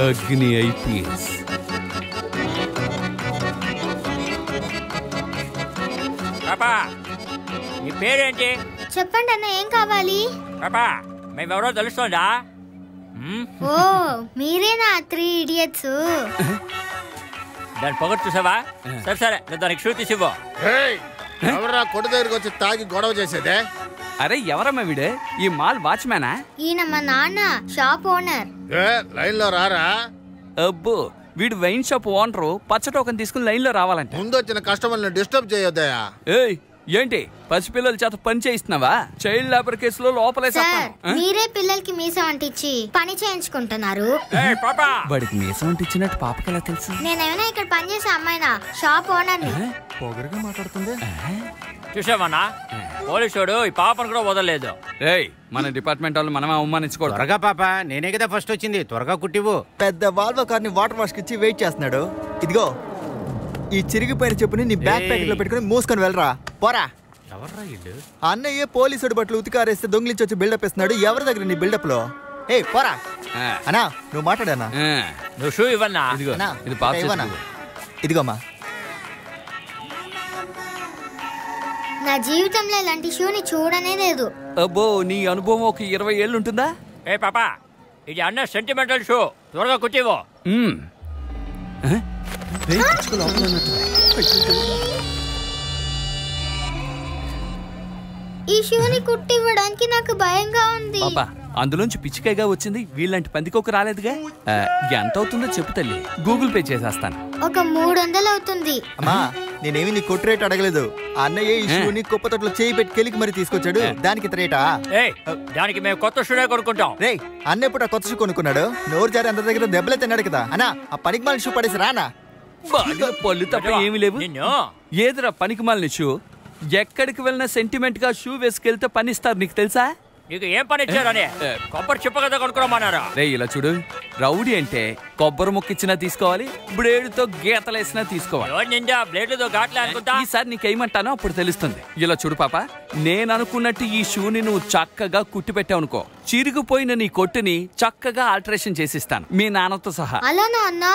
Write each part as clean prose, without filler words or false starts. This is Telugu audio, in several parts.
అగ్ని ఐపీఎస్. పాపా నీ పేరేంటి? చెప్పండి అన్న, ఏం కావాలి? పాపా మేమెవరో తెలుస్తుందా? ఓ మీరేనా 3 ఇడియట్స్? దాని పొగరు చూసావా? సరే సరే దానికి షూ తీసివ్వు. ఎవరా కొట్టు దగ్గరికి వచ్చి తాగి గొడవ చేసేదే? అరే ఎవరమ్మా వీడే? ఈ మాల్ వాచ్మ్యానా? ఈయన మా నాన్న, షాప్ ఓనర్. లైన్ లో రారా? అబ్బో వీడు వైన్ షాప్ ఓనరు. పచ్చ టోకన్ తీసుకుని లైన్ లో రావాలంటే ముందు వచ్చిన కస్టమర్ని డిస్టర్బ్ చేయొద్దయా? ఏయ్ ఏంటి పసిపిల్లల చేత పని చేయిస్తున్నావా? చైల్డ్ లేబర్ కేసులో లోపలేసేస్తాను. మీరే పిల్లలకి మీసం అంటించి పని చేయించుకుంటున్నారు. వాడికి మీసం అంటించినట్టు పాపకి ఎలా తెలుసు? నేనేమైనా ఇక్కడ పని చేసే అమ్మాయినా? షాప్ ఓనర్ని. పొగరుగా మాట్లాడుతుంది. చూసావన్నా పోలీసుడు ఈ పాపను కూడా వదలలేదు. ఏయ్ మన డిపార్ట్మెంట్ వాళ్ళు మనమే అవమానించుకోరు. త్వరగా పాప, నేనే కదా ఫస్ట్ వచ్చింది, త్వరగా కుట్టివు. పెద్ద వాల్వో కార్ని వాటర్ వాష్ ఇచ్చి వెయిట్ చేస్తున్నాడు. ఇదిగో ఈ చిరిగిపోయిన చెప్పుని నీ బ్యాక్ ప్యాకెట్ లో పెట్టుకుని మూసుకొని వెళ్ళరా. పోరా. ఎవర్రా ఇల్లు? అన్నయ్య పోలీసుడు బట్టలు ఉతికారేస్తే దొంగిలించి వచ్చి బిల్డప్ ఇస్తున్నాడు. ఎవరి దగ్గర నీ బిల్డప్ లో? ఏ పోరా అన్నా, నువ్వు మాట్లాడానా? నువ్వు షూ ఇవ్వన్నా? ఇది పాప ఇదిగోమ్మా. నా జీవితంలో ఇలాంటి షూని చూడనే లేదు. అబ్బో నీ అనుభవం ఒక 20 ఏళ్ళు ఉంటుందా? ఏ పాపా ఇది అన్న సెంటిమెంటల్ షూ, త్వరగా కుట్టివ్వు. ఈ షూని కుట్టివ్వడానికి నాకు భయంగా ఉంది. పాపా అందులోంచి పిచ్చికాయగా వచ్చింది. వీళ్ళంటి పందికొక రాలేదుగా. ఎంత అవుతుందో చెప్పు తల్లి, గూగుల్ పే చేసేస్తాను. ఒక 300 అవుతుంది. అమ్మా నేనేమి నీ కొట్టు రేట్ అడగలేదు. అన్నయ్య ఈ షూని కుప్ప తొట్లో చేయి పెట్టి కెలికి మరి తీసుకొచ్చాడు. దానికి రేటా? దానికి మేము కొత్త షూనే కొనుక్కుంటాం. రే అన్న ఎప్పుడు కొత్త షూ కొనుక్కున్నాడు? నోరు జారి అందరి దగ్గర దెబ్బలే తిన్నాడు కదా. అన్నా ఆ పనికి మాలిన షూ పడేసి రానా. పళ్ళు తప్ప ఏమి లేవు. ఏదిరా పనికి మాలిన షూ? ఎక్కడికి వెళ్ళినా సెంటిమెంట్ గా షూ వేసుకెళ్తే పనిస్తారు. నీకు తెలుసా? నీకు ఏం పని ఇచ్చారని? కొబ్బరి చెప్ప కదా కొనుక్కోమన్నారా? రే ఇలా చూడు, రౌడీ అంటే కొబ్బరి ముక్కిచ్చినా తీసుకోవాలి, బ్లేడుతో గీతలేసినా తీసుకోవాలి. ఈసారి నీకేమంటానో అప్పుడు తెలుస్తుంది. ఇలా చూడు పాప, నేను అనుకున్నట్టు ఈ షూని నువ్వు చక్కగా కుట్టి పెట్టావనుకో, చిరిగిపోయిన నీ కొట్టుని చక్కగా ఆల్టరేషన్ చేసిస్తాను మీ నాన్నతో సహా. అలానా అన్నా?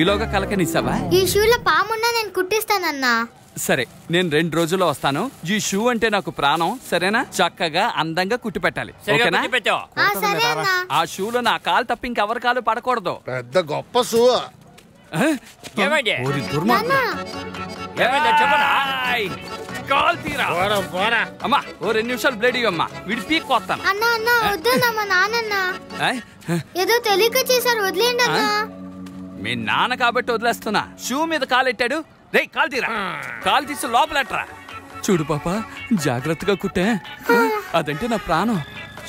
ఈలోగా కలకనిస్తావా? ఈ షూలో పామున్నా నేను కుట్టిస్తానన్నా. సరే నేను 2 రోజుల్లో వస్తాను. ఈ షూ అంటే నాకు ప్రాణం. సరేనా? చక్కగా అందంగా కుట్టి పెట్టాలి. ఆ షూలో నా కాలు తప్ప ఇంకెవరి కాలు పడకూడదు. పెద్ద గొప్ప షూ. అమ్మా ఓ 2 నిమిషాలు బ్లేడ్ ఇవ్వమ్మా, వీడి పీక్ కొత్తాను. అన్నా అన్నా వద్దన్నా, మా నాన్న ఏదో తెలియక చేశారు, వదిలేండి అన్నా. మీ నాన్న కాబట్టి వదిలేస్తున్నా. షూ మీద కాలెట్టాడు. రే కాలు తీరా, కాలు తీసి లోపలెట్టరా. చూడు పాప జాగ్రత్తగా కుట్టే, అదంటే నా ప్రాణం.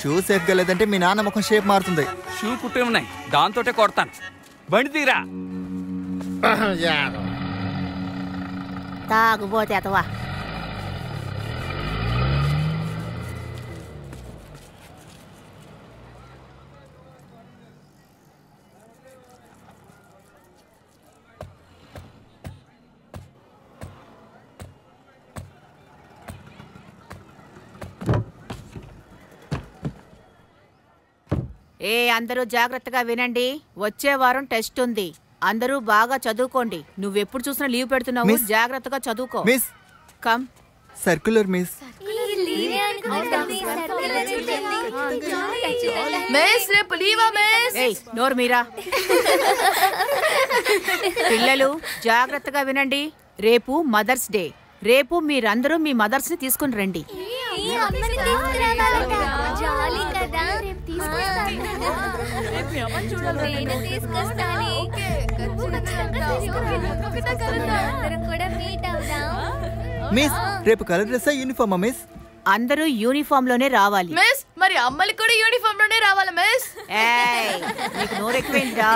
షూ సేఫ్ గా లేదంటే మీ నాన్న ముఖం షేప్ మారుతుంది. షూ కుట్టే ఉన్నాయి, దాంతోటే కొడతాను. బండి తీరా. తాగుబోతే అతవా. అందరూ జాగ్రత్తగా వినండి. వచ్చే వారం టెస్ట్ ఉంది. అందరూ బాగా చదువుకోండి. నువ్వెప్పుడు చూసినా లీవ్ పెడుతున్నావు, జాగ్రత్తగా చదువుకో. Miss come. Circular miss. నోరు మీరా. పిల్లలు జాగ్రత్తగా వినండి. రేపు మదర్స్ డే. రేపు మీరందరూ మీ మదర్స్ ని తీసుకుని రండి. మిస్ రేపు కలర్ డ్రెస్ యూనిఫామ్ మిస్? అందరూ యూనిఫామ్ లోనే రావాలి మిస్. మరి అమ్మలు కూడా యూనిఫామ్ లోనే రావాలా మిస్? నీకు నోరెక్కువైందా?